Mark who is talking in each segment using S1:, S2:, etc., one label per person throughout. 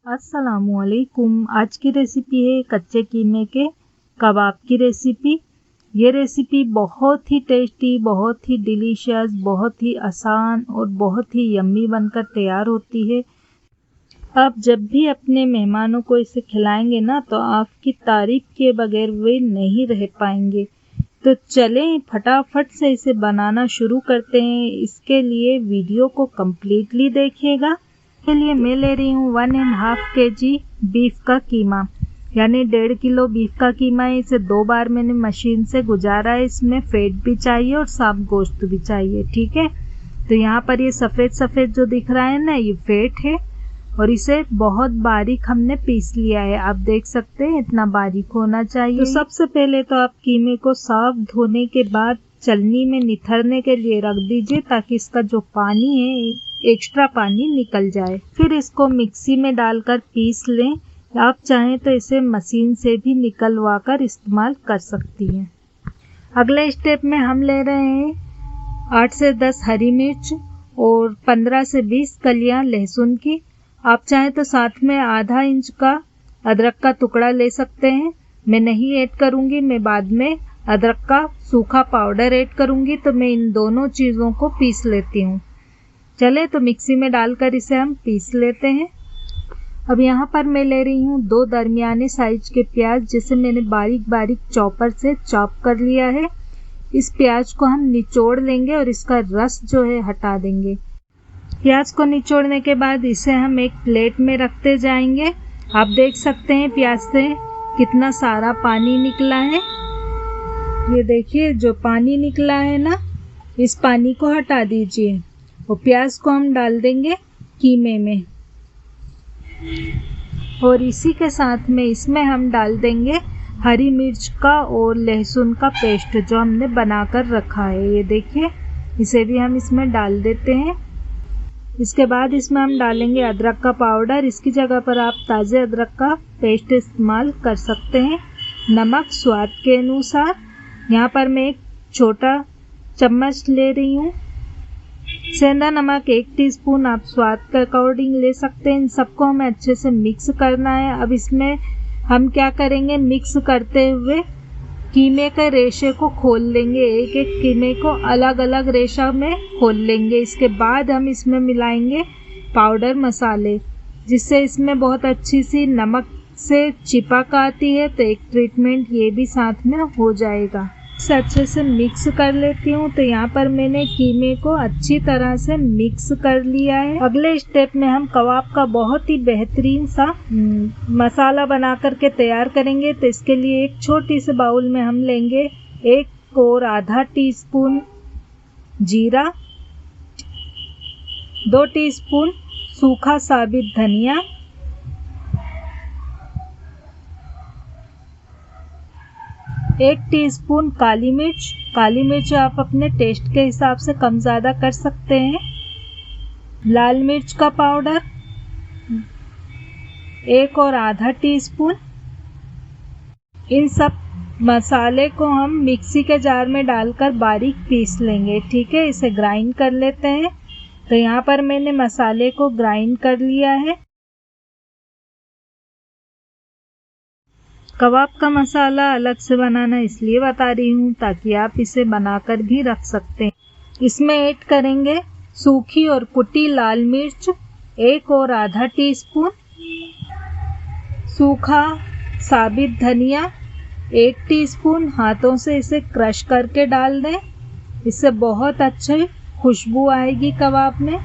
S1: अस्सलामुअलैकुम। आज की रेसिपी है कच्चे कीमे के कबाब की रेसिपी। ये रेसिपी बहुत ही टेस्टी, बहुत ही डिलीशियस, बहुत ही आसान और बहुत ही यम्मी बनकर तैयार होती है। आप जब भी अपने मेहमानों को इसे खिलाएंगे ना तो आपकी तारीफ किए बगैर वे नहीं रह पाएंगे। तो चलें फटाफट से इसे बनाना शुरू करते हैं। इसके लिए वीडियो को कम्प्लीटली देखिएगा। के लिए मैं ले रही हूँ 1.5 kg बीफ का कीमा, यानी 1.5 किलो बीफ का कीमा है। इसे 2 बार मैंने मशीन से गुजारा है। इसमें फेट भी चाहिए और साफ गोश्त भी चाहिए, ठीक है। तो यहाँ पर ये सफ़ेद सफ़ेद जो दिख रहा है ना, ये फेट है और इसे बहुत बारीक हमने पीस लिया है। आप देख सकते हैं इतना बारीक होना चाहिए। तो सबसे पहले तो आप कीमे को साफ धोने के बाद चलनी में निथरने के लिए रख दीजिए, ताकि इसका जो पानी है, एक्स्ट्रा पानी निकल जाए। फिर इसको मिक्सी में डालकर पीस लें। आप चाहें तो इसे मशीन से भी निकलवा कर इस्तेमाल कर सकती हैं। अगले स्टेप में हम ले रहे हैं 8 से 10 हरी मिर्च और 15 से 20 कलियां लहसुन की। आप चाहें तो साथ में आधा इंच का अदरक का टुकड़ा ले सकते हैं। मैं नहीं ऐड करूंगी, मैं बाद में अदरक का सूखा पाउडर ऐड करूंगी। तो मैं इन दोनों चीज़ों को पीस लेती हूँ। चले तो मिक्सी में डालकर इसे हम पीस लेते हैं। अब यहाँ पर मैं ले रही हूँ 2 दरमियाने साइज के प्याज, जिसे मैंने बारीक बारीक चॉपर से चॉप कर लिया है। इस प्याज को हम निचोड़ लेंगे और इसका रस जो है हटा देंगे। प्याज को निचोड़ने के बाद इसे हम एक प्लेट में रखते जाएंगे। आप देख सकते हैं प्याज से कितना सारा पानी निकला है। ये देखिए जो पानी निकला है ना, इस पानी को हटा दीजिए और प्याज को हम डाल देंगे कीमे में। और इसी के साथ में इसमें हम डाल देंगे हरी मिर्च का और लहसुन का पेस्ट जो हमने बनाकर रखा है। ये देखिए, इसे भी हम इसमें डाल देते हैं। इसके बाद इसमें हम डालेंगे अदरक का पाउडर। इसकी जगह पर आप ताज़े अदरक का पेस्ट इस्तेमाल कर सकते हैं। नमक स्वाद के अनुसार। यहाँ पर मैं एक छोटा चम्मच ले रही हूँ। सेंधा नमक 1 टीस्पून, आप स्वाद के अकॉर्डिंग ले सकते हैं। इन सबको हमें अच्छे से मिक्स करना है। अब इसमें हम क्या करेंगे, मिक्स करते हुए कीमे के रेशे को खोल लेंगे। एक एक कीमे को अलग अलग रेशा में खोल लेंगे। इसके बाद हम इसमें मिलाएंगे पाउडर मसाले, जिससे इसमें बहुत अच्छी सी नमक से चिपक आती है। तो एक ट्रीटमेंट ये भी साथ में हो जाएगा। इसे अच्छे से मिक्स कर लेती हूँ। तो यहाँ पर मैंने कीमे को अच्छी तरह से मिक्स कर लिया है। अगले स्टेप में हम कबाब का बहुत ही बेहतरीन सा मसाला बना करके तैयार करेंगे। तो इसके लिए एक छोटी से बाउल में हम लेंगे 1 और आधा टीस्पून जीरा, 2 टीस्पून सूखा साबित धनिया, 1 टीस्पून काली मिर्च। काली मिर्च आप अपने टेस्ट के हिसाब से कम ज़्यादा कर सकते हैं। लाल मिर्च का पाउडर 1 और आधा टीस्पून। इन सब मसाले को हम मिक्सी के जार में डालकर बारीक पीस लेंगे, ठीक है। इसे ग्राइंड कर लेते हैं। तो यहाँ पर मैंने मसाले को ग्राइंड कर लिया है। कबाब का मसाला अलग से बनाना इसलिए बता रही हूँ ताकि आप इसे बनाकर भी रख सकते हैं। इसमें ऐड करेंगे सूखी और कुटी लाल मिर्च 1 और आधा टीस्पून, सूखा साबित धनिया 1 टीस्पून। हाथों से इसे क्रश करके डाल दें, इससे बहुत अच्छी खुशबू आएगी कबाब में।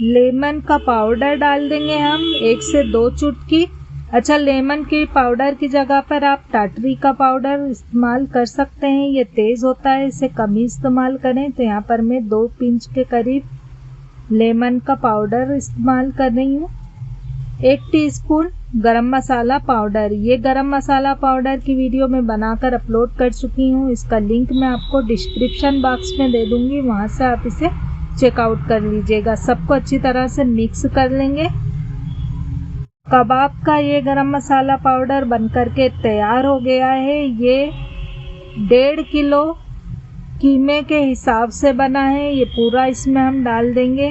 S1: लेमन का पाउडर डाल देंगे हम 1 से 2 चुटकी। अच्छा, लेमन की पाउडर की जगह पर आप टाटरी का पाउडर इस्तेमाल कर सकते हैं। ये तेज़ होता है, इसे कम ही इस्तेमाल करें। तो यहाँ पर मैं 2 पिंच के करीब लेमन का पाउडर इस्तेमाल कर रही हूँ। 1 टीस्पून गरम मसाला पाउडर। ये गरम मसाला पाउडर की वीडियो मैं बनाकर अपलोड कर चुकी हूँ। इसका लिंक मैं आपको डिस्क्रिप्शन बॉक्स में दे दूँगी, वहाँ से आप इसे चेकआउट कर लीजिएगा। सबको अच्छी तरह से मिक्स कर लेंगे। कबाब का ये गरम मसाला पाउडर बनकर के तैयार हो गया है। ये 1.5 किलो कीमे के हिसाब से बना है। ये पूरा इसमें हम डाल देंगे।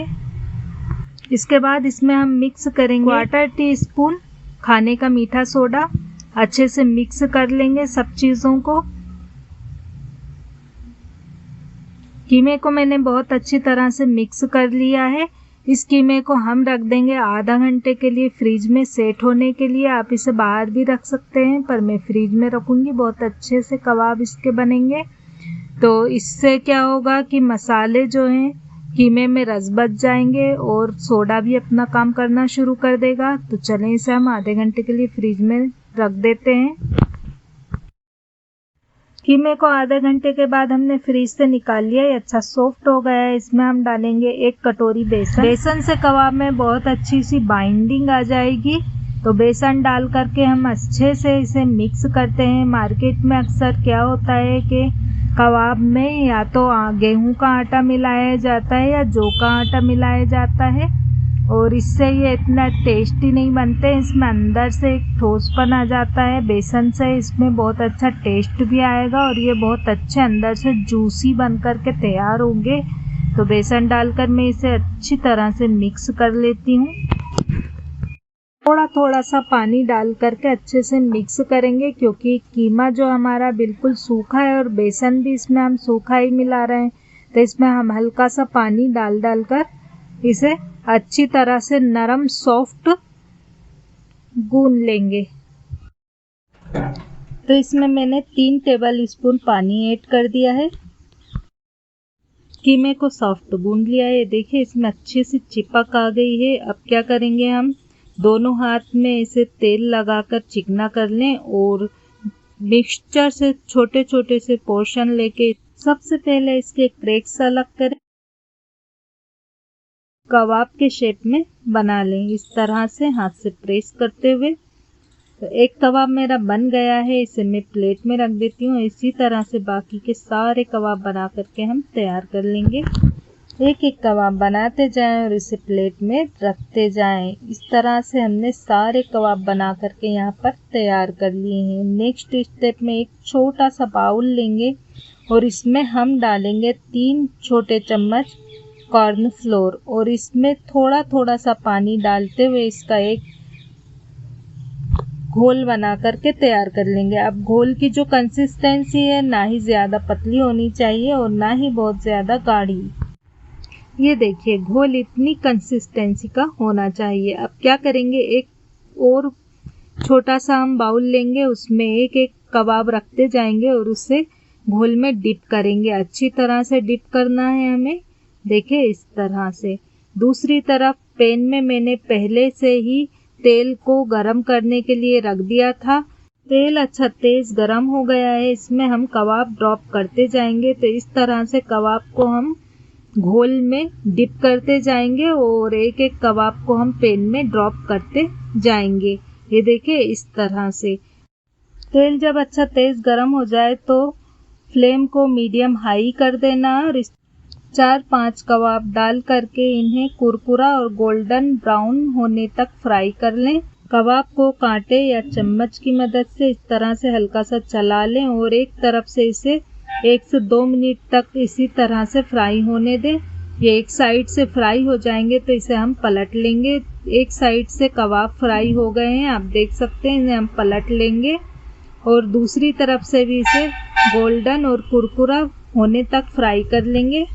S1: इसके बाद इसमें हम मिक्स करेंगे 1/4 टीस्पून खाने का मीठा सोडा। अच्छे से मिक्स कर लेंगे सब चीज़ों को। कीमे को मैंने बहुत अच्छी तरह से मिक्स कर लिया है। इस कीमे को हम रख देंगे आधा घंटे के लिए फ्रिज में सेट होने के लिए। आप इसे बाहर भी रख सकते हैं, पर मैं फ्रिज में रखूँगी। बहुत अच्छे से कबाब इसके बनेंगे। तो इससे क्या होगा कि मसाले जो हैं कीमे में रस बच जाएंगे और सोडा भी अपना काम करना शुरू कर देगा। तो चलें इसे हम आधे घंटे के लिए फ्रिज में रख देते हैं। कीमे को आधे घंटे के बाद हमने फ्रीज से निकाल लिया। ये अच्छा सॉफ्ट हो गया है। इसमें हम डालेंगे 1 कटोरी बेसन। बेसन से कबाब में बहुत अच्छी सी बाइंडिंग आ जाएगी। तो बेसन डाल करके हम अच्छे से इसे मिक्स करते हैं। मार्केट में अक्सर क्या होता है कि कबाब में या तो गेहूं का आटा मिलाया जाता है या जौ का आटा मिलाया जाता है, और इससे ये इतना टेस्टी नहीं बनते। इसमें अंदर से एक ठोसपन आ जाता है। बेसन से इसमें बहुत अच्छा टेस्ट भी आएगा और ये बहुत अच्छे अंदर से जूसी बन कर के तैयार होंगे। तो बेसन डालकर मैं इसे अच्छी तरह से मिक्स कर लेती हूँ। थोड़ा थोड़ा सा पानी डाल करके अच्छे से मिक्स करेंगे, क्योंकि कीमा जो हमारा बिल्कुल सूखा है और बेसन भी इसमें हम सूखा ही मिला रहे हैं। तो इसमें हम हल्का सा पानी डाल कर इसे अच्छी तरह से नरम सॉफ्ट गूंद लेंगे। तो इसमें मैंने 3 टेबल स्पून पानी ऐड कर दिया है। कीमे को सॉफ्ट गूंद लिया है। देखिए इसमें अच्छे से चिपक आ गई है। अब क्या करेंगे, हम दोनों हाथ में इसे तेल लगाकर चिकना कर लें और मिक्सचर से छोटे छोटे से पोर्शन लेके सबसे पहले इसके क्रैक्स अलग करें, कबाब के शेप में बना लें इस तरह से हाथ से प्रेस करते हुए। तो एक कबाब मेरा बन गया है, इसे मैं प्लेट में रख देती हूँ। इसी तरह से बाकी के सारे कबाब बना करके हम तैयार कर लेंगे। एक एक कबाब बनाते जाएं और इसे प्लेट में रखते जाएं। इस तरह से हमने सारे कबाब बना करके यहाँ पर तैयार कर लिए हैं। नेक्स्ट स्टेप में एक छोटा सा बाउल लेंगे और इसमें हम डालेंगे 3 छोटे चम्मच कॉर्नफ्लोर और इसमें थोड़ा थोड़ा सा पानी डालते हुए इसका एक घोल बना करके तैयार कर लेंगे। अब घोल की जो कंसिस्टेंसी है, ना ही ज़्यादा पतली होनी चाहिए और ना ही बहुत ज़्यादा गाढ़ी। ये देखिए घोल इतनी कंसिस्टेंसी का होना चाहिए। अब क्या करेंगे, एक और छोटा सा हम बाउल लेंगे, उसमें एक एक कबाब रखते जाएंगे और उसे घोल में डिप करेंगे। अच्छी तरह से डिप करना है हमें। देखिए इस तरह से। दूसरी तरफ पैन में मैंने पहले से ही तेल को गरम करने के लिए रख दिया था। तेल अच्छा तेज गरम हो गया है। इसमें हम कबाब ड्रॉप करते जाएंगे। तो इस तरह से कबाब को हम घोल में डिप करते जाएंगे और एक एक कबाब को हम पैन में ड्रॉप करते जाएंगे। ये देखिए इस तरह से। तेल जब अच्छा तेज गरम हो जाए तो फ्लेम को मीडियम हाई कर देना और 4-5 कबाब डाल करके इन्हें कुरकुरा और गोल्डन ब्राउन होने तक फ्राई कर लें। कबाब को कांटे या चम्मच की मदद से इस तरह से हल्का सा चला लें और एक तरफ से इसे 1 से 2 मिनट तक इसी तरह से फ्राई होने दें। ये एक साइड से फ्राई हो जाएंगे तो इसे हम पलट लेंगे। एक साइड से कबाब फ्राई हो गए हैं, आप देख सकते हैं। इन्हें हम पलट लेंगे और दूसरी तरफ से भी इसे गोल्डन और कुरकुरा होने तक फ्राई कर लेंगे।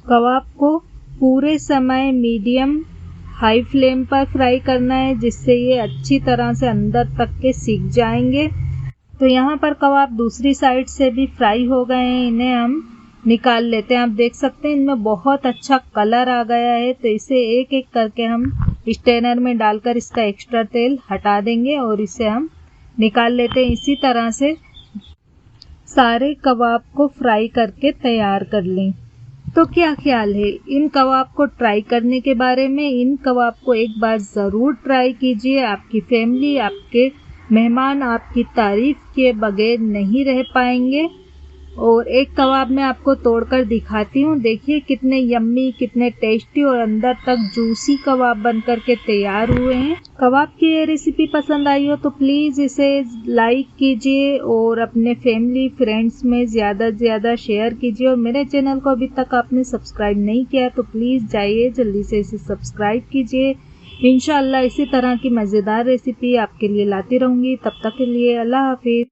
S1: कबाब को पूरे समय मीडियम हाई फ्लेम पर फ्राई करना है, जिससे ये अच्छी तरह से अंदर तक के सीख जाएंगे। तो यहाँ पर कबाब दूसरी साइड से भी फ्राई हो गए हैं। इन्हें हम निकाल लेते हैं। आप देख सकते हैं इनमें बहुत अच्छा कलर आ गया है। तो इसे एक एक करके हम स्ट्रेनर में डालकर इसका एक्स्ट्रा तेल हटा देंगे और इसे हम निकाल लेते हैं। इसी तरह से सारे कबाब को फ्राई करके तैयार कर लें। तो क्या ख्याल है इन कबाब को ट्राई करने के बारे में? इन कबाब को एक बार ज़रूर ट्राई कीजिए। आपकी फैमिली, आपके मेहमान आपकी तारीफ किए बगैर नहीं रह पाएंगे। और एक कबाब मैं आपको तोड़कर दिखाती हूँ। देखिए कितने यम्मी, कितने टेस्टी और अंदर तक जूसी कबाब बनकर के तैयार हुए हैं। कबाब की ये रेसिपी पसंद आई हो तो प्लीज़ इसे लाइक कीजिए और अपने फैमिली फ्रेंड्स में ज़्यादा से ज़्यादा शेयर कीजिए। और मेरे चैनल को अभी तक आपने सब्सक्राइब नहीं किया तो प्लीज़ जाइए जल्दी से इसे सब्सक्राइब कीजिए। इंशाअल्लाह इसी तरह की मज़ेदार रेसिपी आपके लिए लाती रहूँगी। तब तक के लिए अल्लाह हाफिज़।